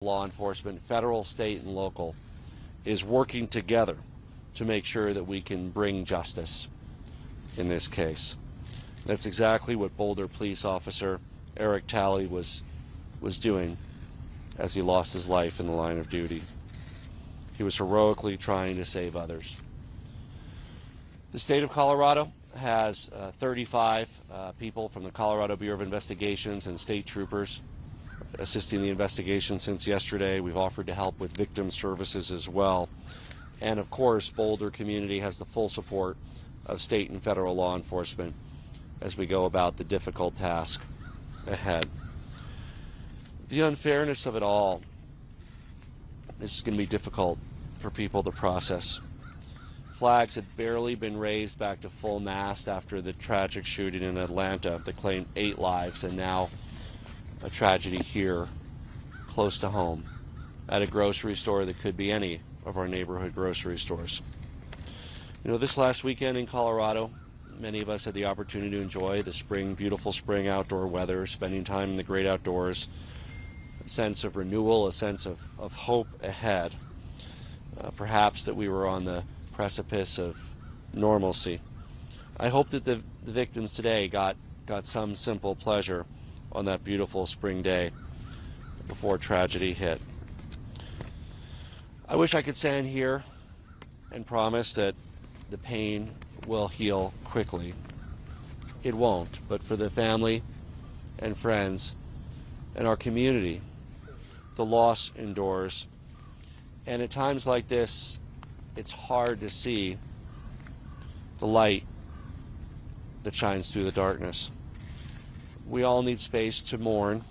law enforcement, federal, state, and local, is working together to make sure that we can bring justice in this case. That's exactly what Boulder police officer Eric Talley was doing as he lost his life in the line of duty. He was heroically trying to save others. The state of Colorado has 35 people from the Colorado Bureau of Investigations and state troopers assisting the investigation since yesterday. We've offered to help with victim services as well. And of course, Boulder community has the full support of state and federal law enforcement as we go about the difficult task ahead. The unfairness of it all, this is going to be difficult for people to process. Flags had barely been raised back to full mast after the tragic shooting in Atlanta that claimed 8 lives, and now a tragedy here close to home at a grocery store that could be any of our neighborhood grocery stores. You know, this last weekend in Colorado, many of us had the opportunity to enjoy the beautiful spring outdoor weather, spending time in the great outdoors, a sense of renewal, a sense of hope ahead. Perhaps that we were on the precipice of normalcy. I hope that the victims today got some simple pleasure on that beautiful spring day before tragedy hit. I wish I could stand here and promise that the pain will heal quickly. It won't, but for the family and friends and our community, the loss endures. And at times like this, it's hard to see the light that shines through the darkness. We all need space to mourn,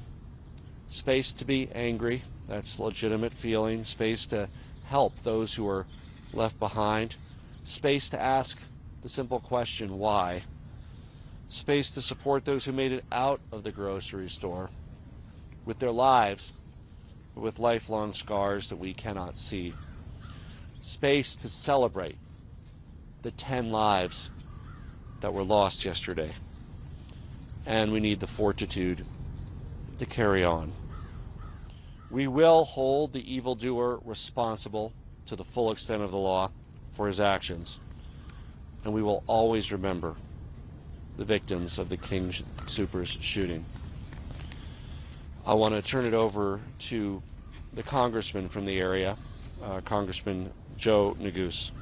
space to be angry, that's legitimate feeling, space to help those who are left behind, space to ask the simple question, why? Space to support those who made it out of the grocery store with their lives, but with lifelong scars that we cannot see. Space to celebrate the 10 lives that were lost yesterday. And we need the fortitude to carry on. We will hold the evildoer responsible to the full extent of the law for his actions, and we will always remember the victims of the King Soopers shooting. I want to turn it over to the congressman from the area, Congressman Joe Neguse.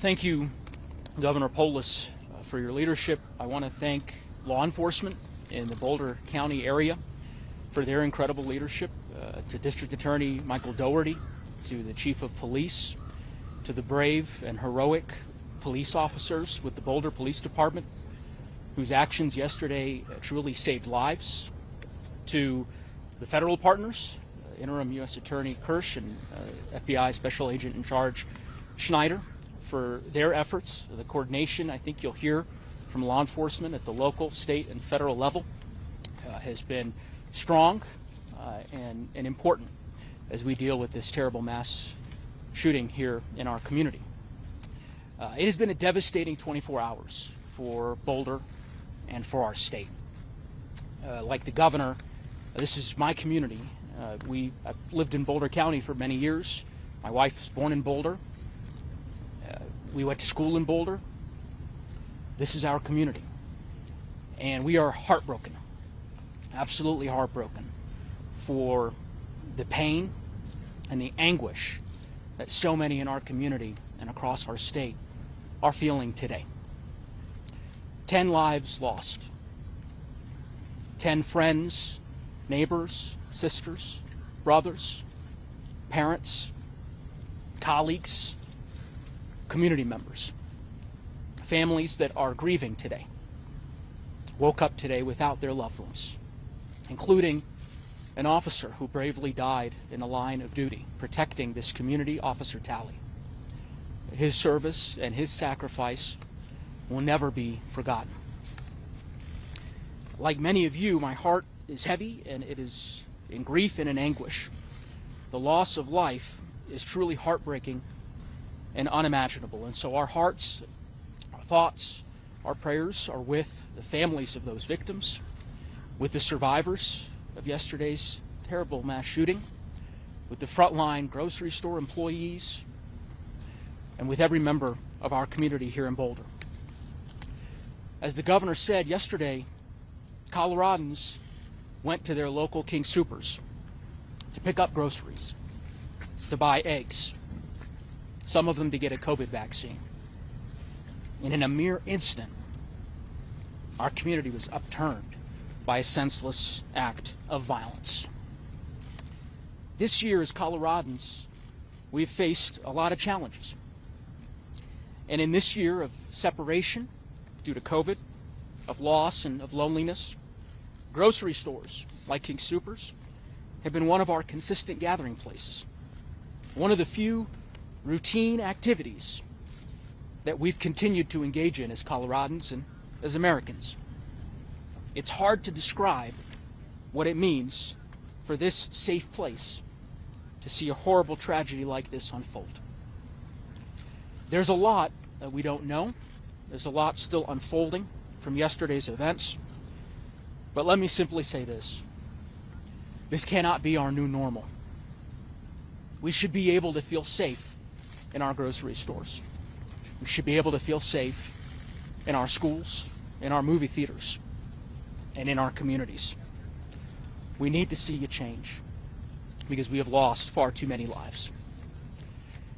Thank you, Governor Polis, for your leadership. I want to thank law enforcement in the Boulder County area for their incredible leadership, to District Attorney Michael Dougherty, to the Chief of Police, to the brave and heroic police officers with the Boulder Police Department, whose actions yesterday truly saved lives, to the federal partners, Interim U.S. Attorney Kirsch and FBI Special Agent in Charge Schneider, for their efforts. The coordination, I think you'll hear from law enforcement at the local, state, and federal level has been strong and important as we deal with this terrible mass shooting here in our community. It has been a devastating 24 hours for Boulder and for our state. Like the governor, this is my community. I've lived in Boulder County for many years. My wife was born in Boulder. We went to school in Boulder. This is our community. And we are heartbroken, absolutely heartbroken, for the pain and the anguish that so many in our community and across our state are feeling today. 10 lives lost. 10 friends, neighbors, sisters, brothers, parents, colleagues, community members, families that are grieving today, woke up today without their loved ones, including an officer who bravely died in the line of duty, protecting this community, Officer Talley. His service and his sacrifice will never be forgotten. Like many of you, my heart is heavy and it is in grief and in anguish. The loss of life is truly heartbreaking and unimaginable. And so our hearts, our thoughts, our prayers are with the families of those victims, with the survivors of yesterday's terrible mass shooting, with the frontline grocery store employees, and with every member of our community here in Boulder. As the governor said yesterday, Coloradans went to their local King Soopers to pick up groceries, to buy eggs, some of them to get a COVID vaccine. And in a mere instant, our community was upturned by a senseless act of violence. This year, as Coloradans, we've faced a lot of challenges. And in this year of separation due to COVID, of loss and of loneliness, grocery stores like King Soopers have been one of our consistent gathering places, one of the few routine activities that we've continued to engage in as Coloradans and as Americans. It's hard to describe what it means for this safe place to see a horrible tragedy like this unfold. There's a lot that we don't know. There's a lot still unfolding from yesterday's events. But let me simply say this. This cannot be our new normal. We should be able to feel safe in our grocery stores. We should be able to feel safe in our schools, in our movie theaters, and in our communities. We need to see a change because we have lost far too many lives.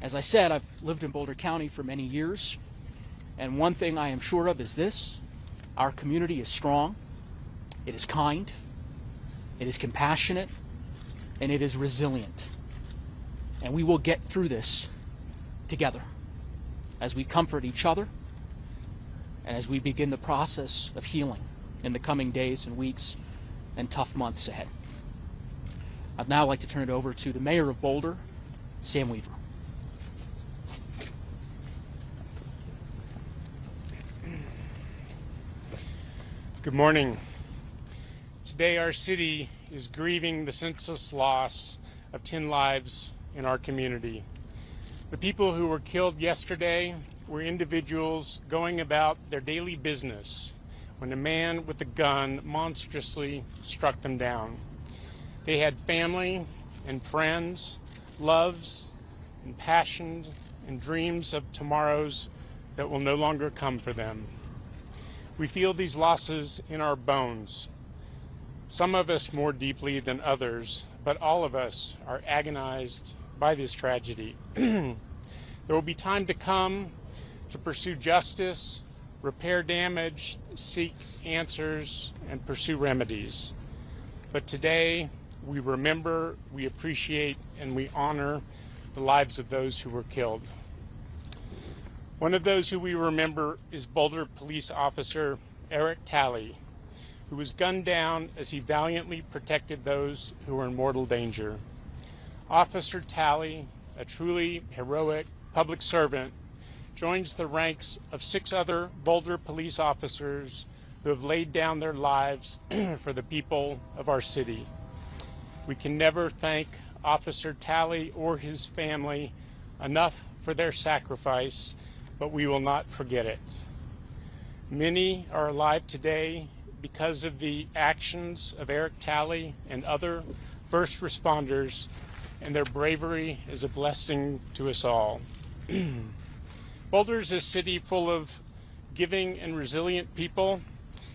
As I said, I've lived in Boulder County for many years, and one thing I am sure of is this: our community is strong, it is kind, it is compassionate, and it is resilient. And we will get through this together as we comfort each other and as we begin the process of healing in the coming days and weeks and tough months ahead. I'd now like to turn it over to the Mayor of Boulder, Sam Weaver. Good morning. Today our city is grieving the senseless loss of 10 lives in our community. The people who were killed yesterday were individuals going about their daily business when a man with a gun monstrously struck them down. They had family and friends, loves and passions and dreams of tomorrows that will no longer come for them. We feel these losses in our bones. Some of us more deeply than others, but all of us are agonized by this tragedy. There will be time to come to pursue justice, repair damage, seek answers, and pursue remedies. But today, we remember, we appreciate, and we honor the lives of those who were killed. One of those who we remember is Boulder Police Officer Eric Talley, who was gunned down as he valiantly protected those who were in mortal danger. Officer Talley, a truly heroic public servant, joins the ranks of 6 other Boulder police officers who have laid down their lives for the people of our city. We can never thank Officer Talley or his family enough for their sacrifice, but we will not forget it. Many are alive today because of the actions of Eric Talley and other first responders, and their bravery is a blessing to us all. Boulder is a city full of giving and resilient people,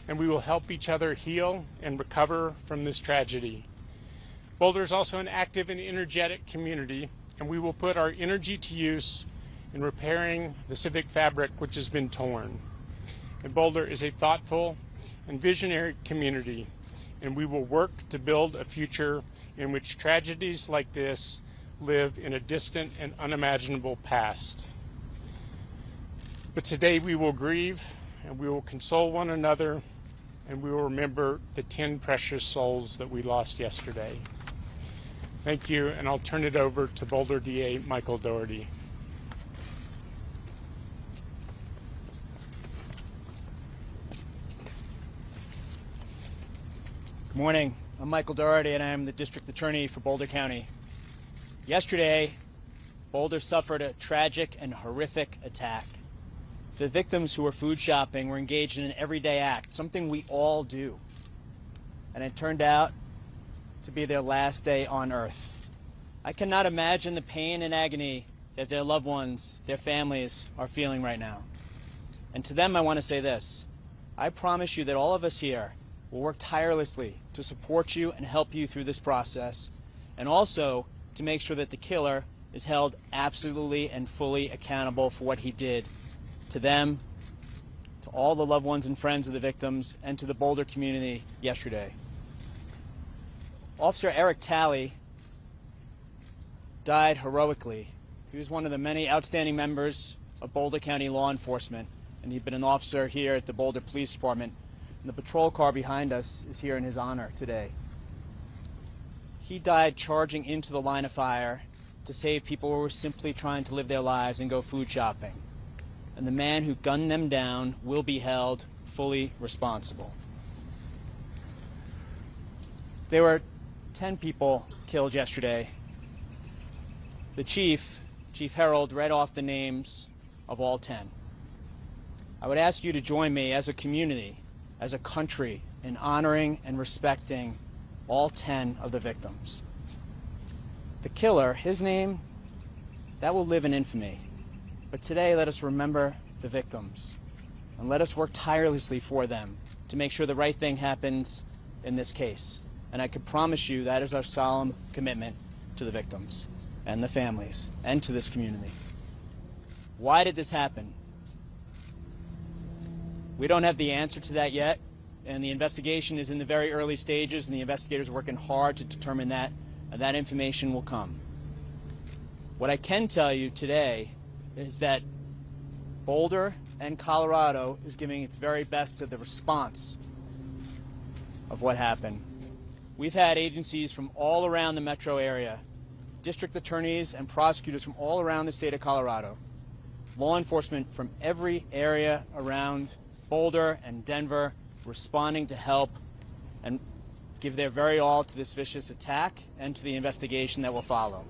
and we will help each other heal and recover from this tragedy. Boulder is also an active and energetic community, and we will put our energy to use in repairing the civic fabric which has been torn. And Boulder is a thoughtful and visionary community, and we will work to build a future in which tragedies like this live in a distant and unimaginable past. But today we will grieve, and we will console one another, and we will remember the 10 precious souls that we lost yesterday. Thank you, and I'll turn it over to Boulder DA Michael Doherty. Good morning. I'm Michael Doherty, and I'm the District Attorney for Boulder County. Yesterday, Boulder suffered a tragic and horrific attack. The victims who were food shopping were engaged in an everyday act, something we all do. And it turned out to be their last day on earth. I cannot imagine the pain and agony that their loved ones, their families, are feeling right now. And to them, I want to say this. I promise you that all of us here will work tirelessly to support you and help you through this process, and also to make sure that the killer is held absolutely and fully accountable for what he did to them, to all the loved ones and friends of the victims, and to the Boulder community yesterday. Officer Eric Talley died heroically. He was one of the many outstanding members of Boulder County law enforcement, and he'd been an officer here at the Boulder Police Department. And the patrol car behind us is here in his honor today. He died charging into the line of fire to save people who were simply trying to live their lives and go food shopping. And the man who gunned them down will be held fully responsible. There were 10 people killed yesterday. The Chief Harold, read off the names of all 10. I would ask you to join me as a community, as a country, in honoring and respecting all 10 of the victims. The killer, his name, that will live in infamy. But today, let us remember the victims, and let us work tirelessly for them to make sure the right thing happens in this case. And I can promise you that is our solemn commitment to the victims and the families and to this community. Why did this happen? We don't have the answer to that yet, and the investigation is in the very early stages, and the investigators are working hard to determine that, and that information will come. What I can tell you today is that Boulder and Colorado is giving its very best to the response of what happened. We've had agencies from all around the metro area, district attorneys and prosecutors from all around the state of Colorado, law enforcement from every area around Boulder and Denver responding to help and give their very all to this vicious attack and to the investigation that will follow.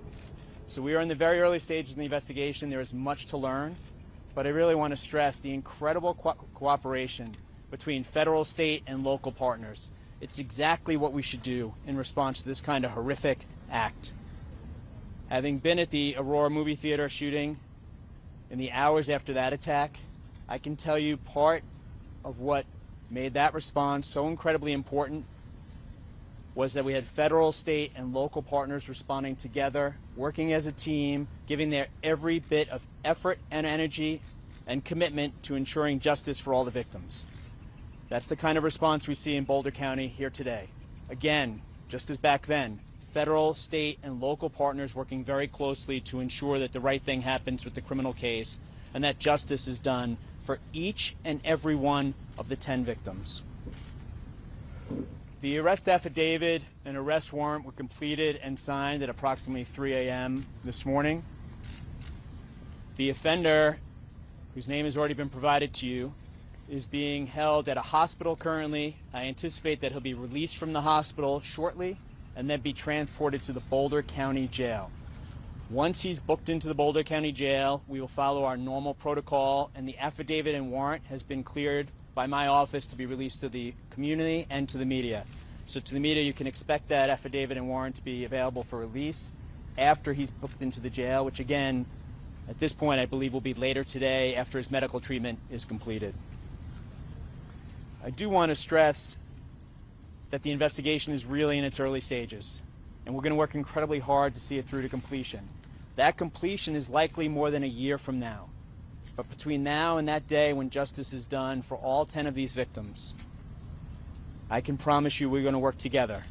So we are in the very early stages of the investigation. There is much to learn, but I really want to stress the incredible cooperation between federal, state, and local partners. It's exactly what we should do in response to this kind of horrific act. Having been at the Aurora movie theater shooting in the hours after that attack, I can tell you part of what made that response so incredibly important was that we had federal, state, and local partners responding together, working as a team, giving their every bit of effort and energy and commitment to ensuring justice for all the victims. That's the kind of response we see in Boulder County here today. Again, just as back then, federal, state, and local partners working very closely to ensure that the right thing happens with the criminal case and that justice is done for each and every one of the 10 victims. The arrest affidavit and arrest warrant were completed and signed at approximately 3 a.m. this morning. The offender, whose name has already been provided to you, is being held at a hospital currently. I anticipate that he'll be released from the hospital shortly and then be transported to the Boulder County Jail. Once he's booked into the Boulder County Jail, we will follow our normal protocol, and the affidavit and warrant has been cleared by my office to be released to the community and to the media. So to the media, you can expect that affidavit and warrant to be available for release after he's booked into the jail, which again, at this point, I believe will be later today after his medical treatment is completed. I do want to stress that the investigation is really in its early stages, and we're going to work incredibly hard to see it through to completion. That completion is likely more than a year from now. But between now and that day when justice is done for all 10 of these victims, I can promise you we're going to work together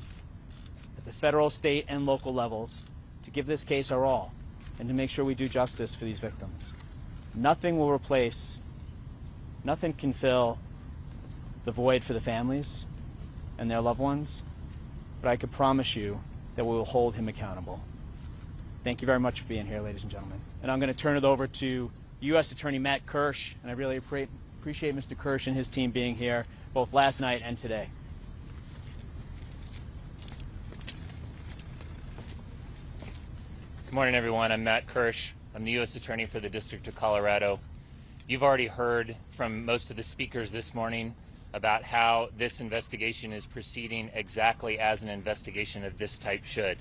at the federal, state, and local levels to give this case our all and to make sure we do justice for these victims. Nothing will replace, nothing can fill the void for the families and their loved ones, but I can promise you that we will hold him accountable. Thank you very much for being here, ladies and gentlemen. And I'm going to turn it over to U.S. Attorney Matt Kirsch, and I really appreciate Mr. Kirsch and his team being here both last night and today. Good morning, everyone. I'm Matt Kirsch, I'm the U.S. Attorney for the District of Colorado. You've already heard from most of the speakers this morning about how this investigation is proceeding exactly as an investigation of this type should,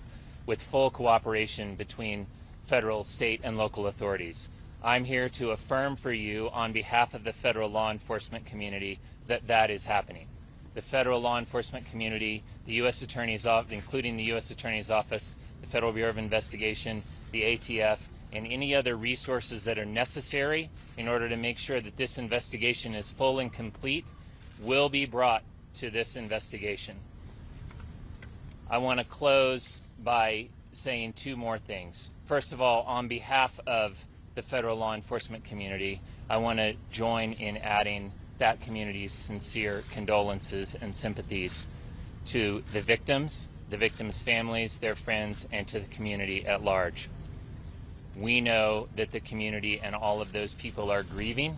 with full cooperation between federal, state, and local authorities. I'm here to affirm for you on behalf of the federal law enforcement community that that is happening. The federal law enforcement community, the U.S. Attorney's Office, including the U.S. Attorney's Office, the Federal Bureau of Investigation, the ATF, and any other resources that are necessary in order to make sure that this investigation is full and complete will be brought to this investigation. I want to close by saying two more things. First of all, on behalf of the federal law enforcement community, I want to join in adding that community's sincere condolences and sympathies to the victims' families, their friends, and to the community at large. We know that the community and all of those people are grieving.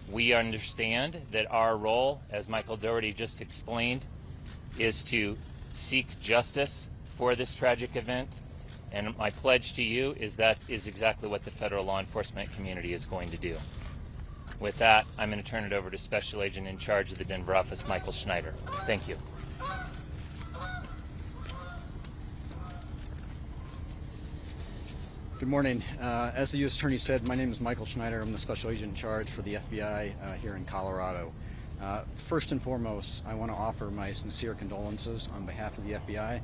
We understand that our role, as Michael Dougherty just explained, is to seek justice for this tragic event. And my pledge to you is that is exactly what the federal law enforcement community is going to do. With that, I'm going to turn it over to Special Agent in charge of the Denver office, Michael Schneider. Thank you. Good morning. As the U.S. Attorney said, my name is Michael Schneider. I'm the Special Agent in charge for the FBI here in Colorado. First and foremost, I want to offer my sincere condolences on behalf of the FBI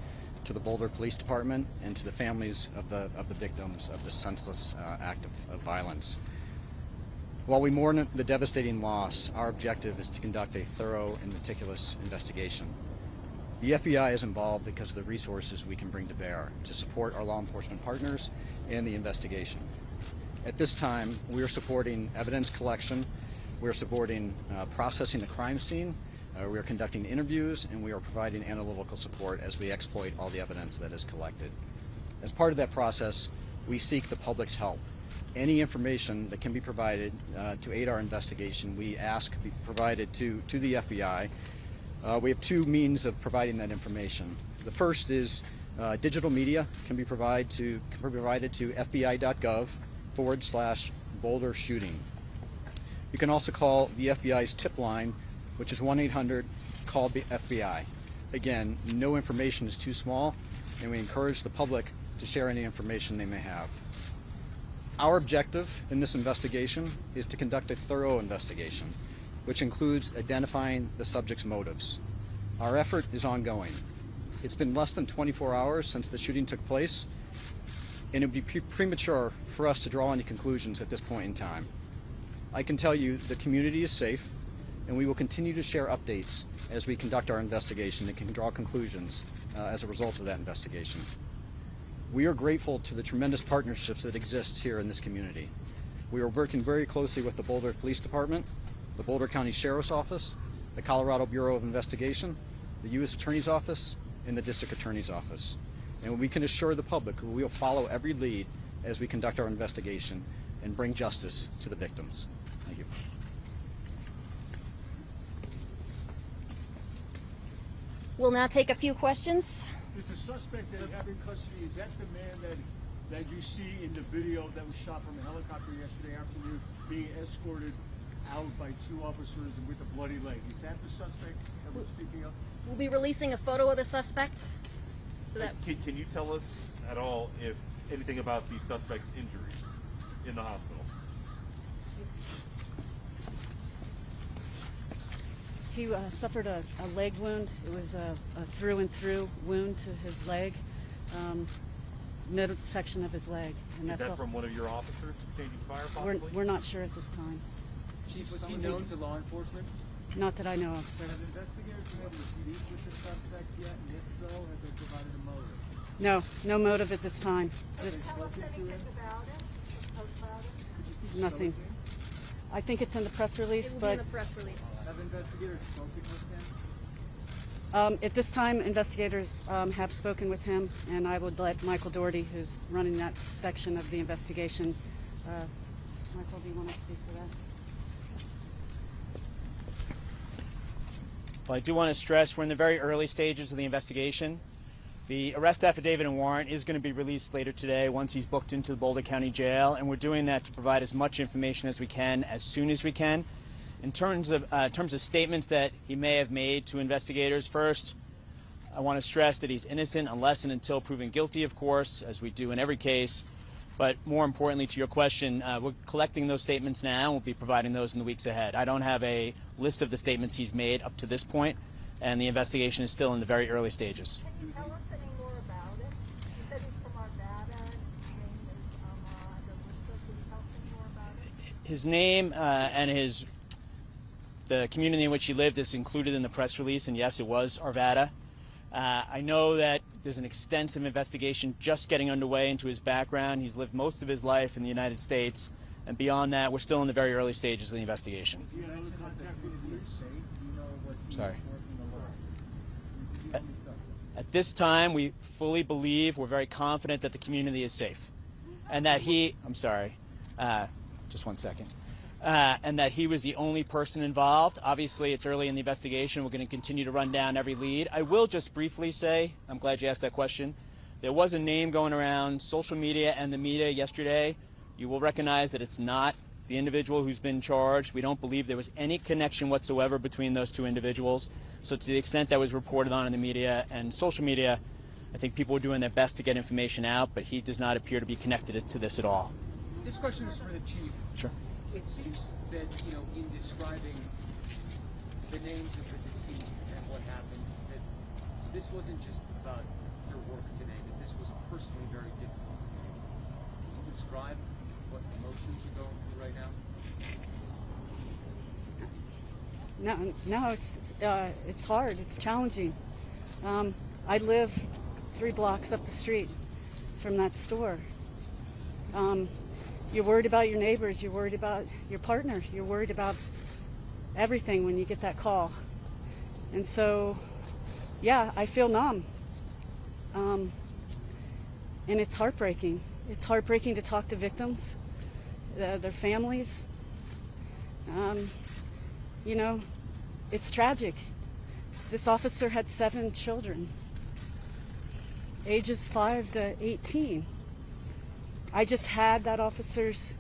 to the Boulder Police Department and to the families of the victims of this senseless act of violence. While we mourn the devastating loss, our objective is to conduct a thorough and meticulous investigation. The FBI is involved because of the resources we can bring to bear to support our law enforcement partners in the investigation. At this time, we are supporting evidence collection, we are supporting processing the crime scene, we are conducting interviews, and we are providing analytical support as we exploit all the evidence that is collected. As part of that process, we seek the public's help. Any information that can be provided to aid our investigation, we ask be provided to the FBI. We have two means of providing that information. The first is digital media can be provided to fbi.gov/Boulder shooting. You can also call the FBI's tip line, which is 1-800-CALL-FBI. Again, no information is too small, and we encourage the public to share any information they may have. Our objective in this investigation is to conduct a thorough investigation, which includes identifying the subject's motives. Our effort is ongoing. It's been less than 24 hours since the shooting took place, and it would be premature for us to draw any conclusions at this point in time. I can tell you the community is safe, and we will continue to share updates as we conduct our investigation and can draw conclusions as a result of that investigation. We are grateful to the tremendous partnerships that exist here in this community. We are working very closely with the Boulder Police Department, the Boulder County Sheriff's Office, the Colorado Bureau of Investigation, the U.S. Attorney's Office, and the District Attorney's Office. And we can assure the public we will follow every lead as we conduct our investigation and bring justice to the victims. Thank you. We'll now take a few questions. Is the suspect that you have in custody, is that the man that you see in the video that was shot from a helicopter yesterday afternoon being escorted out by two officers with a bloody leg? Is that the suspect that we're speaking of? We'll be releasing a photo of the suspect. So that Can you tell us at all if anything about the suspect's injuries in the hospital? He suffered a leg wound. It was a through and through wound to his leg, midsection of his leg. And Is that's that from one of your officers changing fire, possibly? We're not sure at this time. Chief, was he known to law enforcement? Not that I know of, sir. Have investigators been able to speak with the suspect yet? And if so, have they provided a motive? No, no motive at this time. Just nothing. I think it's in the press release, it will but be in the press release. Have investigators spoken with him? at this time, investigators have spoken with him, and I would let Michael Dougherty, who's running that section of the investigation. Michael, do you want to speak to that? Well, I do want to stress we're in the very early stages of the investigation. The arrest affidavit and warrant is going to be released later today once he's booked into the Boulder County Jail, and we're doing that to provide as much information as we can as soon as we can. In terms of statements that he may have made to investigators, first, I want to stress that he's innocent unless and until proven guilty, of course, as we do in every case. But more importantly, to your question, we're collecting those statements now, and we'll be providing those in the weeks ahead. I don't have a list of the statements he's made up to this point, and the investigation is still in the very early stages. Can you tell us any more about it? You said he's from Arvada. His name is Adelissa. Can you tell us any more about it? His name and the community in which he lived is included in the press release, and yes, it was Arvada. I know that there's an extensive investigation just getting underway into his background. He's lived most of his life in the United States, and beyond that, we're still in the very early stages of the investigation. Sorry. At this time, we fully believe, we're very confident that the community is safe, and that just one second. And that he was the only person involved. Obviously, it's early in the investigation. We're going to continue to run down every lead. I will just briefly say, I'm glad you asked that question, there was a name going around social media and the media yesterday. You will recognize that it's not the individual who's been charged. We don't believe there was any connection whatsoever between those two individuals. So to the extent that was reported on in the media and social media, I think people were doing their best to get information out, but he does not appear to be connected to this at all. This question is for the chief. Sure. It seems that, in describing the names of the deceased and what happened, that this wasn't just about your work today, that this was personally very difficult. Can you describe what emotions you're going through right now? No, it's hard. It's challenging. I live 3 blocks up the street from that store. You're worried about your neighbors. You're worried about your partner. You're worried about everything when you get that call. And so, yeah, I feel numb. And it's heartbreaking. It's heartbreaking to talk to victims, their families. It's tragic. This officer had 7 children, ages 5 to 18. I just had that officer's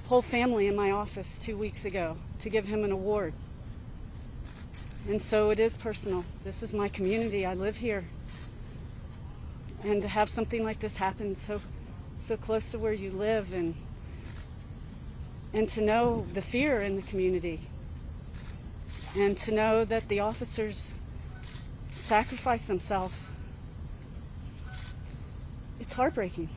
whole family in my office 2 weeks ago to give him an award. And so it is personal. This is my community. I live here. And to have something like this happen so close to where you live, and to know the fear in the community, and to know that the officers sacrifice themselves, it's heartbreaking.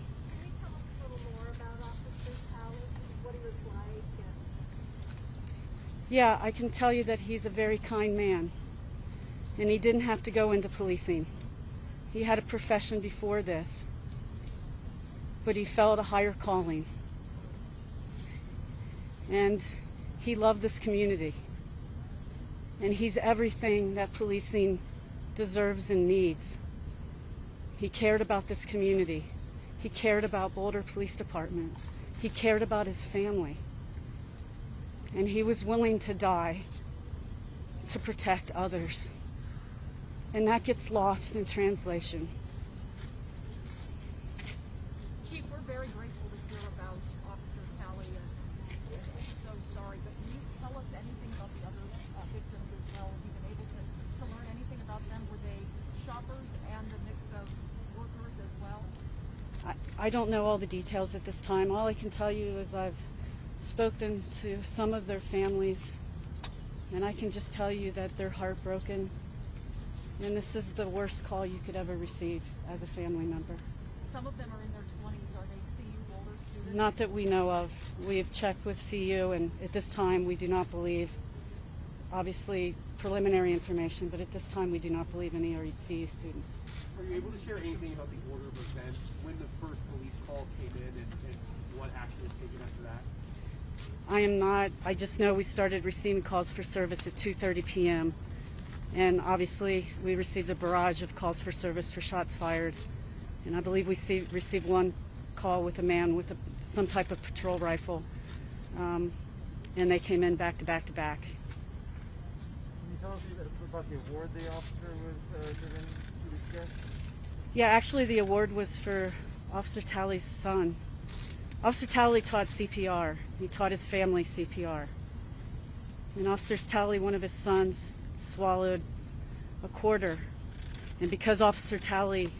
Yeah, I can tell you that he's a very kind man, and he didn't have to go into policing. He had a profession before this, but he felt a higher calling. And he loved this community, and he's everything that policing deserves and needs. He cared about this community. He cared about Boulder Police Department. He cared about his family. And he was willing to die to protect others. And that gets lost in translation. Chief, we're very grateful to hear about Officer Talley, and so sorry, but can you tell us anything about the other victims as well? Have you been able to learn anything about them? Were they shoppers and a mix of workers as well? I don't know all the details at this time. All I can tell you is I've spoken to some of their families, and I can just tell you that they're heartbroken, and this is the worst call you could ever receive as a family member. Some of them are in their 20s. Are they CU Boulder students? Not that we know of. We have checked with CU, and at this time we do not believe, obviously preliminary information, but at this time we do not believe any are CU students. Are you able to share anything about the order of events, when the first police call came in, and what action was taken after that? I am not. I just know we started receiving calls for service at 2:30 p.m. And obviously we received a barrage of calls for service for shots fired. And I believe we received one call with a man with some type of patrol rifle. And they came in back to back to back. Can you tell us about the award the officer was given to this guest? Yeah, actually the award was for Officer Talley's son. Officer Talley taught CPR. He taught his family CPR. And Officer Talley, one of his sons, swallowed a quarter. And because Officer Talley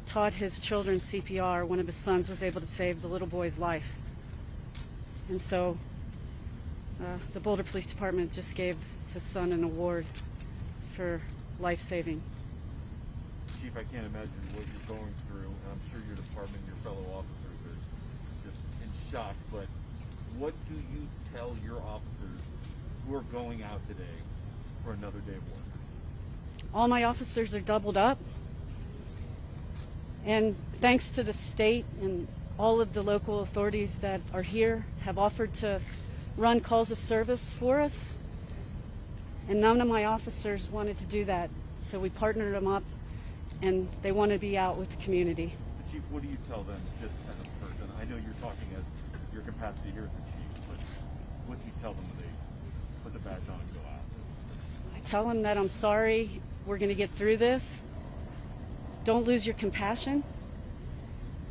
taught his children CPR, one of his sons was able to save the little boy's life. And so the Boulder Police Department just gave his son an award for life-saving. Chief, I can't imagine what you're going through, and I'm sure your department, your fellow officers are just in shock, but what do you tell your officers who are going out today for another day of work? All my officers are doubled up, and thanks to the state and all of the local authorities that are here have offered to run calls of service for us, and none of my officers wanted to do that, so we partnered them up, and they want to be out with the community. But Chief, what do you tell them just as a person? I know you're talking as your capacity here as the chief, but what do you tell them when they put the badge on and go out? I tell them that I'm sorry, we're going to get through this. Don't lose your compassion,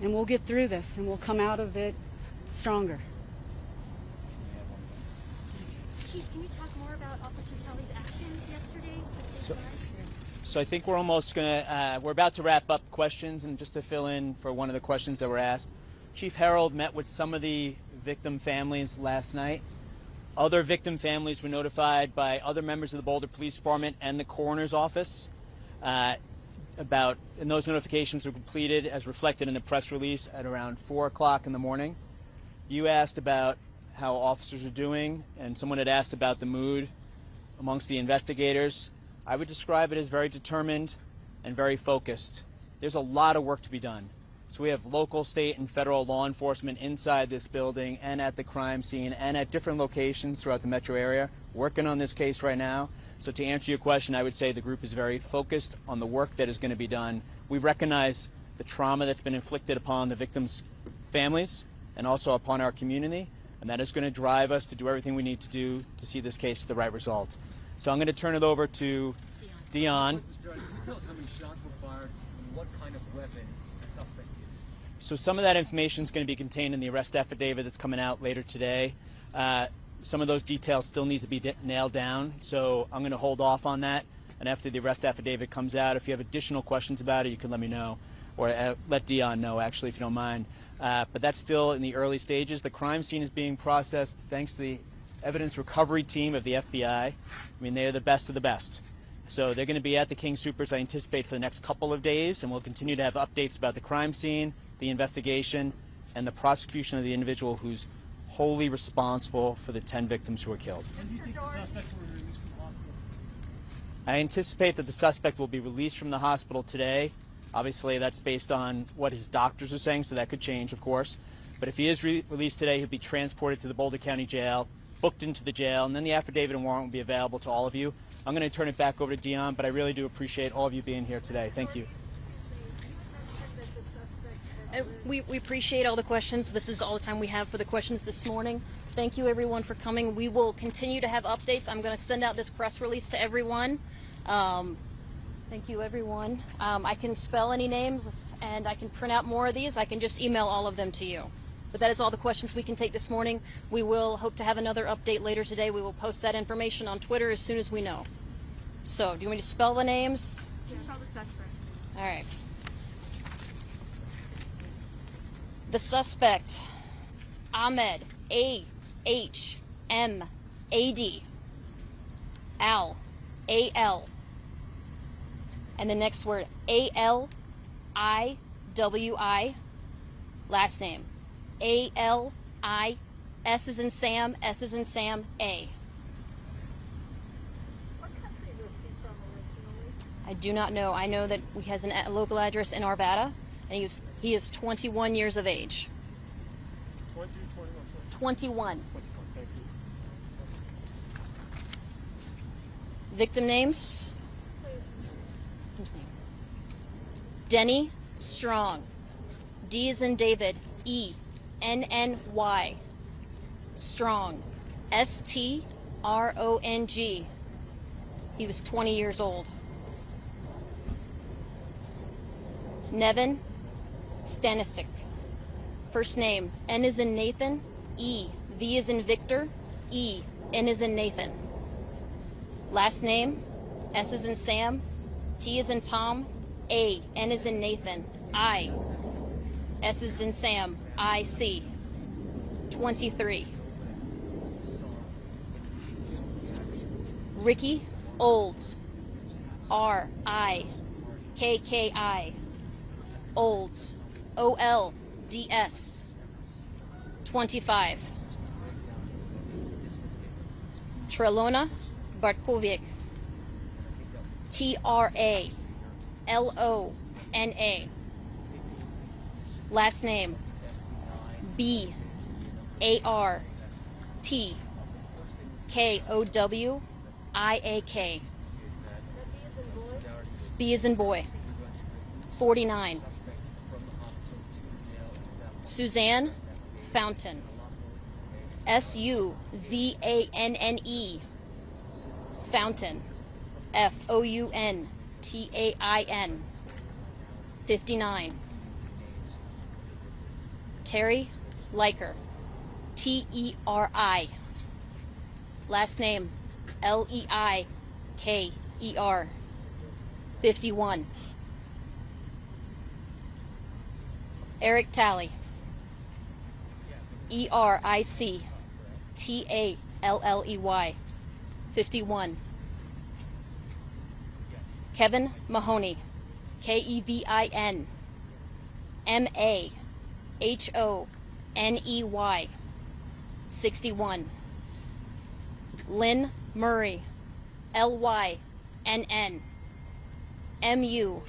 and we'll get through this, and we'll come out of it stronger. Chief, can you talk more about Officer Kelly's actions yesterday? So I think we're almost gonna, we're about to wrap up questions, and just to fill in for one of the questions that were asked, Chief Harold met with some of the victim families last night. Other victim families were notified by other members of the Boulder Police Department and the coroner's office and those notifications were completed as reflected in the press release at around 4 o'clock in the morning. You asked about how officers are doing, and someone had asked about the mood amongst the investigators. I would describe it as very determined and very focused. There's a lot of work to be done. So we have local, state, and federal law enforcement inside this building and at the crime scene and at different locations throughout the metro area working on this case right now. So to answer your question, I would say the group is very focused on the work that is going to be done. We recognize the trauma that's been inflicted upon the victims' families and also upon our community, and that is going to drive us to do everything we need to do to see this case to the right result. So I'm going to turn it over to Dion. Mr. Judge, can you tell us how many shots were fired and what kind of weapon the suspect used? So some of that information is going to be contained in the arrest affidavit that's coming out later today. Some of those details still need to be nailed down, so I'm going to hold off on that. And after the arrest affidavit comes out, if you have additional questions about it, you can let me know, or let Dion know, actually, if you don't mind. But that's still in the early stages. The crime scene is being processed thanks to the evidence recovery team of the FBI. I mean, they're the best of the best. So they're going to be at the King Soopers, I anticipate, for the next couple of days, and we'll continue to have updates about the crime scene, the investigation, and the prosecution of the individual who's wholly responsible for the 10 victims who were killed. When do you think the suspect will be released from the hospital? I anticipate that the suspect will be released from the hospital today. Obviously, that's based on what his doctors are saying, so that could change, of course. But if he is released today, he'll be transported to the Boulder County Jail, booked into the jail, and then the affidavit and warrant will be available to all of you. I'm going to turn it back over to Dion, but I really do appreciate all of you being here today. Thank you. We appreciate all the questions. This is all the time we have for the questions this morning. Thank you, everyone, for coming. We will continue to have updates. I'm going to send out this press release to everyone. Thank you, everyone. I can spell any names, and I can print out more of these. I can just email all of them to you. But that is all the questions we can take this morning. We will hope to have another update later today. We will post that information on Twitter as soon as we know. So, do you want me to spell the names? Yeah, spell the suspect. All right. The suspect, Ahmed, A-H-M-A-D, Al, A-L, and the next word, A-L-I-W-I, last name, A-L-I, S is in Sam, S is in Sam, A. What country was he from originally? I do not know. I know that he has a local address in Arvada, and he is 21 years of age. 21. Victim names? Denny Strong. D is in David. E. N-N-Y. Strong. S-T-R-O-N-G. He was 20 years old. Nevin Stanisic. First name, N is in Nathan, E. V is in Victor, E. N is in Nathan. Last name, S is in Sam, T is in Tom, A. N is in Nathan, I. S is in Sam, I. C. 23. Ricky Olds. R. I. K. K. I. Olds. O. L. D. S. 25. Trelona Bartkovic. T. R. A. L. O. N. A. Last name, B. A. R. T. K. O. W. I. A. K. B is in boy. 49. Suzanne Fountain. S-U-Z-A-N-N-E. Fountain. F-O-U-N-T-A-I-N. 59. Terry Leiker. T-E-R-I. Last name, L-E-I-K-E-R. 51. Eric Talley. E-R-I-C-T-A-L-L-E-Y. 51. Kevin Mahoney. K-E-V-I-N. M-A-H-O-N-E-Y. 61. Lynn Murray. L-Y-N-N. M-U-R-R-A-Y.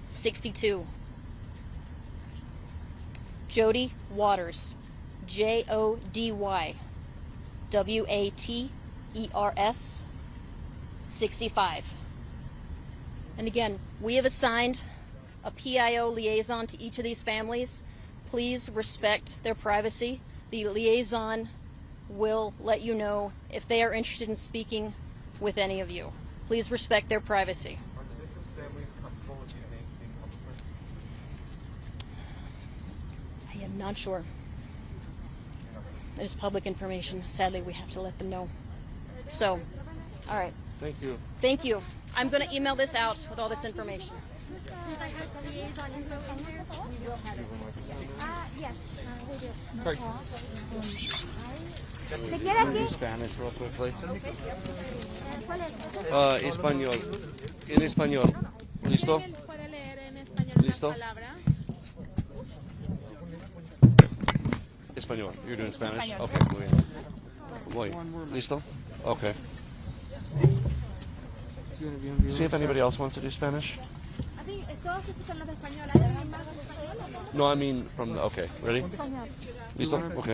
62. Jody Waters. J-O-D-Y. W-A-T-E-R-S. 65. And again, we have assigned a PIO liaison to each of these families. Please respect their privacy. The liaison will let you know if they are interested in speaking with any of you. Please respect their privacy. Are the victims' families comfortable with these names being published? I am not sure. It is public information. Sadly, we have to let them know. So, all right. Thank you. Thank you. I'm going to email this out with all this information. Spanish real quickly. Español. En español. ¿Listo? ¿Listo? Español. You're doing Spanish? Okay, muy bien. Voy. ¿Listo? Okay. See if anybody else wants to do Spanish. No, I mean from the, okay. Ready? ¿Listo? Okay.